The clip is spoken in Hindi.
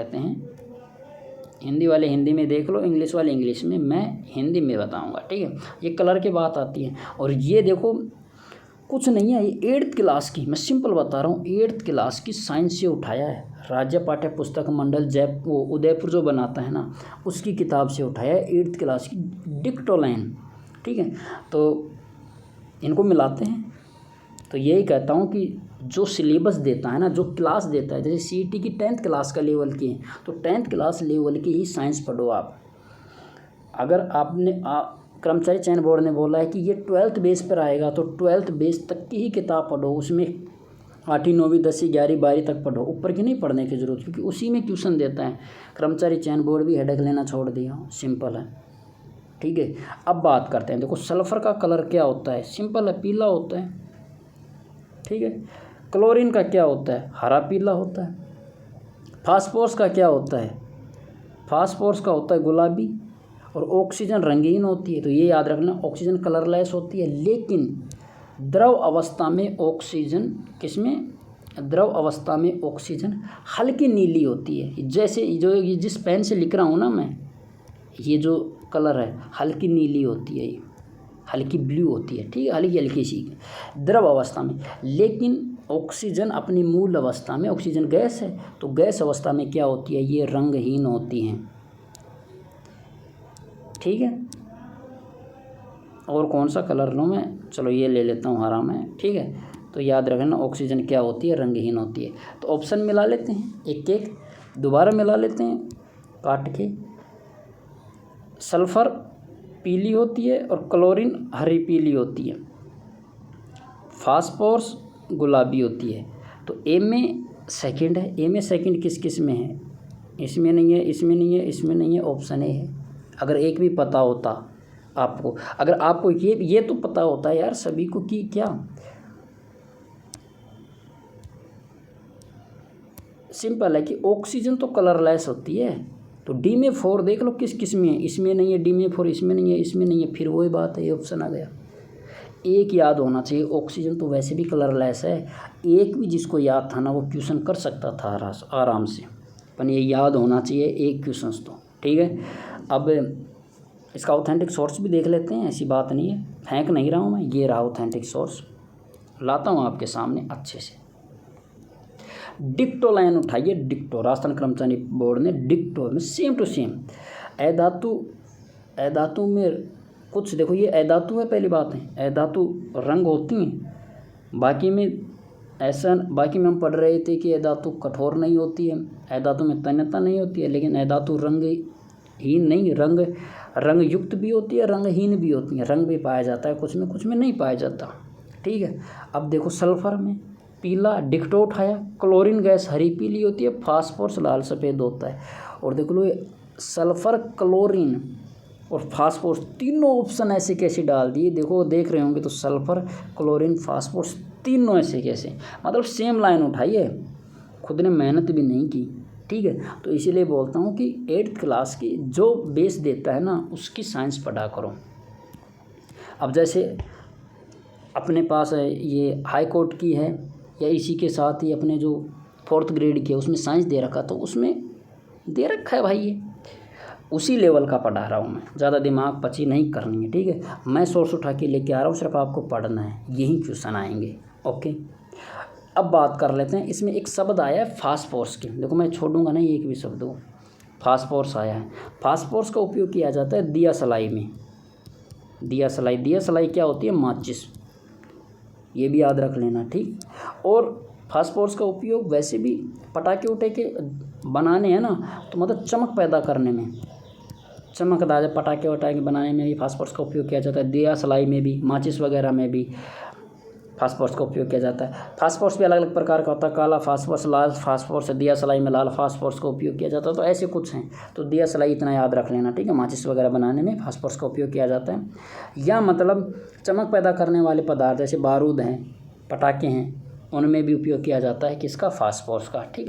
कहते हैं। हिंदी वाले हिंदी में देख लो, इंग्लिश वाले इंग्लिश में, मैं हिंदी में बताऊंगा, ठीक है। ये कलर की बात आती है। और ये देखो कुछ नहीं है, ये 8th क्लास की, मैं सिंपल बता रहा हूँ, 8th क्लास की साइंस से उठाया है। राज्य पाठ्य पुस्तक मंडल वो उदयपुर जो बनाता है ना, उसकी किताब से उठाया है, 8th क्लास की डिक्टोलाइन, ठीक है। तो इनको मिलाते हैं। तो यही कहता हूँ कि जो सिलेबस देता है ना, जो क्लास देता है, जैसे CET की 10th क्लास का लेवल की है, तो 10th क्लास लेवल की ही साइंस पढ़ो आप। अगर आपने कर्मचारी चयन बोर्ड ने बोला है कि ये 12th बेस पर आएगा, तो 12th बेस तक की ही किताब पढ़ो, उसमें 8वीं 9वीं 10वीं 11वीं 12वीं तक पढ़ो, ऊपर की नहीं पढ़ने की ज़रूरत, क्योंकि उसी में ट्यूशन देता है। कर्मचारी चयन बोर्ड भी हेडेक लेना छोड़ दिया, सिंपल है, ठीक है। अब बात करते हैं, देखो सल्फ़र का कलर क्या होता है, सिंपल है, पीला होता है, ठीक है। क्लोरीन का क्या होता है, हरा पीला होता है। फास्फोरस का क्या होता है, फास्फोरस का होता है गुलाबी। और ऑक्सीजन रंगीन होती है, तो ये याद रखना, ऑक्सीजन कलरलेस होती है। लेकिन द्रव अवस्था में ऑक्सीजन, किसमें, द्रव अवस्था में ऑक्सीजन हल्की नीली होती है। जैसे जो ये जिस पेन से लिख रहा हूँ ना मैं, ये जो कलर है हल्की नीली होती है, ये हल्की ब्लू होती है, ठीक है, हल्की हल्की सी द्रव अवस्था में। लेकिन ऑक्सीजन अपनी मूल अवस्था में, ऑक्सीजन गैस है, तो गैस अवस्था में क्या होती है, ये रंगहीन होती हैं, ठीक है। और कौन सा कलर लूँ मैं, चलो ये ले लेता हूँ हरा में, ठीक है। तो याद रखना ऑक्सीजन क्या होती है, रंगहीन होती है। तो ऑप्शन मिला लेते हैं, एक एक दोबारा मिला लेते हैं काट के। सल्फ़र पीली होती है और क्लोरीन हरी पीली होती है। फास्फोरस गुलाबी होती है। तो ए में सेकंड है, ए में सेकंड किस किस में है, इसमें नहीं है, इसमें नहीं है, इसमें नहीं है, ऑप्शन ए है। अगर एक भी पता होता आपको, अगर आपको ये तो पता होता है यार सभी को कि क्या सिंपल है कि ऑक्सीजन तो कलरलेस होती है। तो डी में 4 देख लो किस किस में है, इसमें नहीं है, डी में 4 इसमें नहीं है, इसमें नहीं है, फिर वही बात है, ये ऑप्शन आ गया। एक याद होना चाहिए, ऑक्सीजन तो वैसे भी कलरलेस है। एक भी जिसको याद था ना वो क्वेश्चन कर सकता था आराम से, पर ये याद होना चाहिए एक क्वेश्चन तो, ठीक है। अब इसका ऑथेंटिक सोर्स भी देख लेते हैं, ऐसी बात नहीं है, फेंक नहीं रहा हूँ मैं, ये रहा ऑथेंटिक सोर्स, लाता हूँ आपके सामने अच्छे से। डिक्टोलाइन उठाइए, डिक्टो, राजस्थान कर्मचारी बोर्ड ने डिक्टो में सेम टू सेम। अधातु में कुछ देखो, ये अधातु है, पहली बात है, अधातु रंग होती हैं, बाकी में ऐसा, बाकी में हम पढ़ रहे थे कि अधातु कठोर नहीं होती है, अधातु में तन्यता नहीं होती है, लेकिन अधातु रंगहीन नहीं, रंग युक्त भी होती है, रंगहीन भी होती है, रंग भी पाया जाता है कुछ में नहीं पाया जाता, ठीक है। अब देखो सल्फ़र में पीला, डिक्टो उठाया, क्लोरीन गैस हरी पीली होती है, फास्फोरस लाल सफ़ेद होता है। और देख लो सल्फ़र, क्लोरीन और फास्फोरस तीनों ऑप्शन ऐसे कैसे डाल दिए, देखो देख रहे होंगे तो सल्फ़र, क्लोरीन, फास्फोरस तीनों ऐसे कैसे, मतलब सेम लाइन उठाई है, खुद ने मेहनत भी नहीं की, ठीक है। तो इसीलिए बोलता हूँ कि 8th क्लास की जो बेस देता है ना, उसकी साइंस पढ़ा करो। अब जैसे अपने पास है ये हाई कोर्ट की है, या इसी के साथ ही अपने जो 4th ग्रेड की है उसमें साइंस दे रखा, तो उसमें दे रखा है भाई, ये उसी लेवल का पढ़ा रहा हूँ मैं, ज़्यादा दिमाग पची नहीं करनी है, ठीक है। मैं सोर्स उठा के लेके आ रहा हूँ, सिर्फ आपको पढ़ना है, यही क्वेश्चन आएंगे, ओके। अब बात कर लेते हैं, इसमें एक शब्द आया है फास्फोरस की, देखो मैं छोड़ूंगा नहीं एक भी शब्द, फास्फोरस आया है। फास्फोरस का उपयोग किया जाता है दिया सलाई में, दिया सलाई क्या होती है, माचिस, ये भी याद रख लेना, ठीक। और फास्फोरस का उपयोग वैसे भी पटाखे उटाखे बनाने हैं ना, तो मतलब चमक पैदा करने में, चमकदार पटाखे वटाखे बनाने में भी फास्फोरस का उपयोग किया जाता है, दिया सलाई में भी, माचिस वगैरह में भी फास्फोरस का उपयोग किया जाता है। फास्फोरस भी अलग अलग प्रकार का होता है, काला फास्फोरस, लाल फास्फोरस, दिया सलाई में लाल फास्फोरस का उपयोग किया जाता है, तो ऐसे कुछ हैं। तो दिया सलाई इतना याद रख लेना, ठीक है। माचिस वगैरह बनाने में फास्फोरस का उपयोग किया जाता है, या मतलब चमक पैदा करने वाले पदार्थ जैसे बारूद हैं, पटाखे हैं, उनमें भी उपयोग किया जाता है किसका, फास्फोरस का, ठीक है।